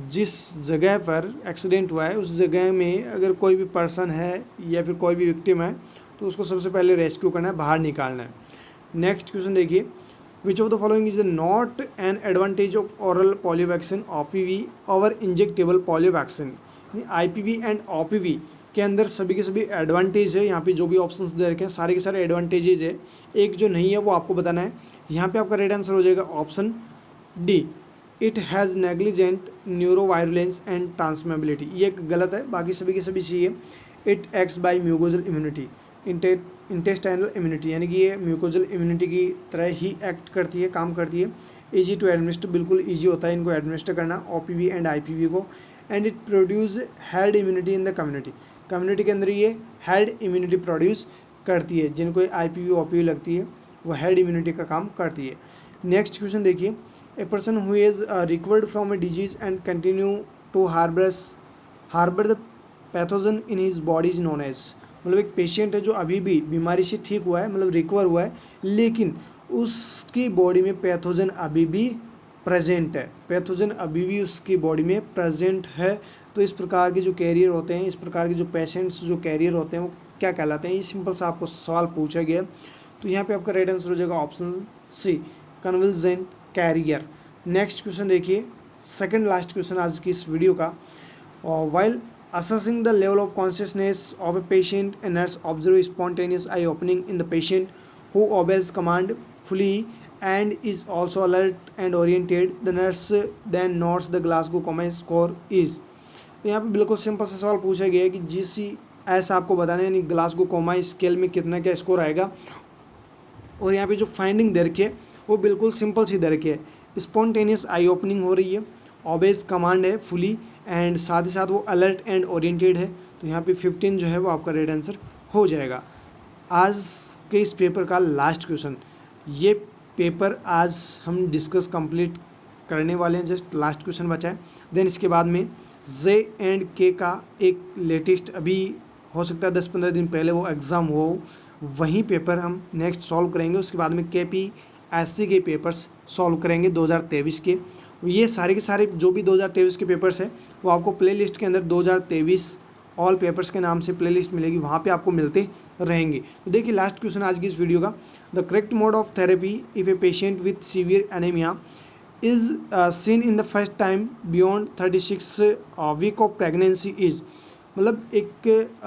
A: जिस जगह पर एक्सीडेंट हुआ है उस जगह में अगर कोई भी पर्सन है या फिर कोई भी विक्टिम है तो उसको सबसे पहले रेस्क्यू करना है, बाहर निकालना है। नेक्स्ट क्वेश्चन देखिए, विच of the following is not an advantage of oral polio vaccine OPV over injectable polio vaccine. IPV and OPV के अंदर सभी के सभी एडवांटेज है। यहाँ पे जो भी ऑप्शंस दे रखे हैं सारे के सारे एडवांटेजेज है, एक जो नहीं है वो आपको बताना है। यहाँ पे आपका राइट आंसर हो जाएगा option D, it has negligent neurovirulence and transmissibility. ये गलत है, बाकी सभी के सभी चाहिए। It acts by mucosal immunity, intestinal immunity, यानी कि ये म्यूकोजल इम्यूनिटी की तरह ही एक्ट करती है, काम करती है। ईजी टू एडमिनिस्टर, बिल्कुल ईजी होता है इनको एडमिनिस्टर करना OPV एंड IPV को। And it produce held immunity in the community. Community के अंदर ये हेल्ड इम्यूनिटी प्रोड्यूस करती है, जिनको IPV OPV लगती है वो हेल्ड इम्यूनिटी का काम करती है। नेक्स्ट क्वेश्चन देखिए, a person who is recovered from a disease and continue to harbor the pathogen in his body is known as. मतलब एक पेशेंट है जो अभी भी बीमारी से ठीक हुआ है, मतलब रिकवर हुआ है, लेकिन उसकी बॉडी में पैथोजन अभी भी प्रेजेंट है, पैथोजन अभी भी उसकी बॉडी में प्रेजेंट है। तो इस प्रकार के जो कैरियर होते हैं, इस प्रकार के जो पेशेंट्स जो कैरियर होते हैं वो क्या कहलाते हैं? ये सिंपल सा आपको सवाल पूछा गया। तो यहाँ पे आपका राइट आंसर हो जाएगा option C, convalescent carrier. Next question देखिए, सेकंड लास्ट क्वेश्चन आज की इस वीडियो का। While assessing the level of consciousness of a patient, a nurse observes spontaneous eye opening in the patient who obeys command fully and is also alert and oriented. The nurse then notes the Glasgow Coma score is। तो यहाँ पे बिल्कुल सिंपल सा सवाल पूछा गया है कि GCS आपको बताना है, यानी ग्लासगो कोमा स्केल में कितना क्या स्कोर आएगा। और यहाँ पे जो फाइंडिंग दे रखी है वो बिल्कुल सिंपल सी दे रखी है, स्पॉन्टेनियस आई ओपनिंग हो रही है, ऑबेज कमांड है फुली, एंड साथ ही साथ वो अलर्ट एंड ओरिएंटेड है। तो यहाँ पे 15 जो है वो आपका राइट आंसर हो जाएगा। आज के इस पेपर का लास्ट क्वेश्चन, ये पेपर आज हम डिस्कस कंप्लीट करने वाले हैं, जस्ट लास्ट क्वेश्चन बचा है। देन इसके बाद में J&K का एक लेटेस्ट, अभी हो सकता है 10-15 दिन पहले वो एग्ज़ाम हो, वहीं पेपर हम नेक्स्ट सॉल्व करेंगे। उसके बाद में KPSC के पेपर्स सॉल्व करेंगे 2023 के। ये सारे के सारे जो भी 2023 के पेपर्स हैं वो आपको प्लेलिस्ट के अंदर 2023 ऑल पेपर्स के नाम से प्लेलिस्ट मिलेगी, वहाँ पे आपको मिलते रहेंगे। तो देखिए लास्ट क्वेश्चन आज की इस वीडियो का, the correct mode of therapy if a patient with severe anemia is seen in the first time beyond 36 week of pregnancy is. मतलब एक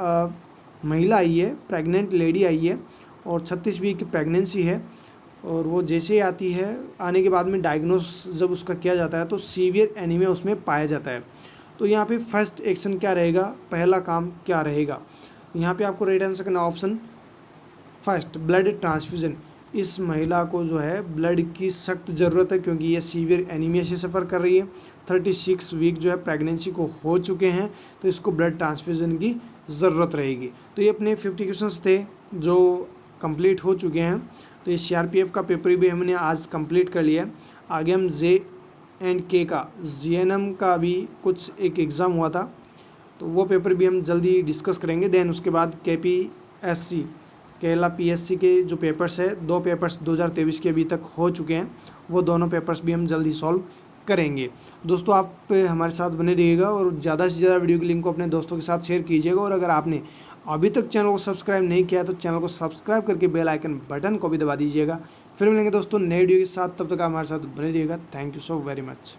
A: महिला आई है, प्रेग्नेंट लेडी आई है और 36 वीक की प्रेगनेंसी है, और वो जैसे ही आती है, आने के बाद में डायग्नोस जब उसका किया जाता है तो सीवियर एनीमिया उसमें पाया जाता है। तो यहाँ पे फर्स्ट एक्शन क्या रहेगा, पहला काम क्या रहेगा, यहाँ पे आपको राइट आंसर करना ऑप्शन फर्स्ट ब्लड ट्रांसफ्यूज़न। इस महिला को जो है ब्लड की सख्त ज़रूरत है, क्योंकि ये सीवियर एनीमिया से सफ़र कर रही है। 36 वीक जो है प्रेगनेंसी को हो चुके हैं, तो इसको ब्लड ट्रांसफ्यूज़न की ज़रूरत रहेगी। तो ये अपने 50 क्वेश्चंस थे जो कंप्लीट हो चुके हैं। तो ये CRPF का पेपर भी हमने आज कंप्लीट कर लिया है। आगे हम J&K का GNM का भी कुछ एक एग्ज़ाम हुआ था, तो वो पेपर भी हम जल्दी डिस्कस करेंगे। देन उसके बाद KPSC केरला PSC के जो पेपर्स है, 2 पेपर्स 2023 के अभी तक हो चुके हैं, वो दोनों पेपर्स भी हम जल्दी सॉल्व करेंगे। दोस्तों आप हमारे साथ बने रहिएगा और ज़्यादा से ज़्यादा वीडियो की लिंक को अपने दोस्तों के साथ शेयर कीजिएगा। और अगर आपने अभी तक चैनल को सब्सक्राइब नहीं किया तो चैनल को सब्सक्राइब करके बेल आइकन बटन को भी दबा दीजिएगा। फिर मिलेंगे दोस्तों नए वीडियो के साथ, तब तक आप हमारे साथ बने रहिएगा। Thank you so very much.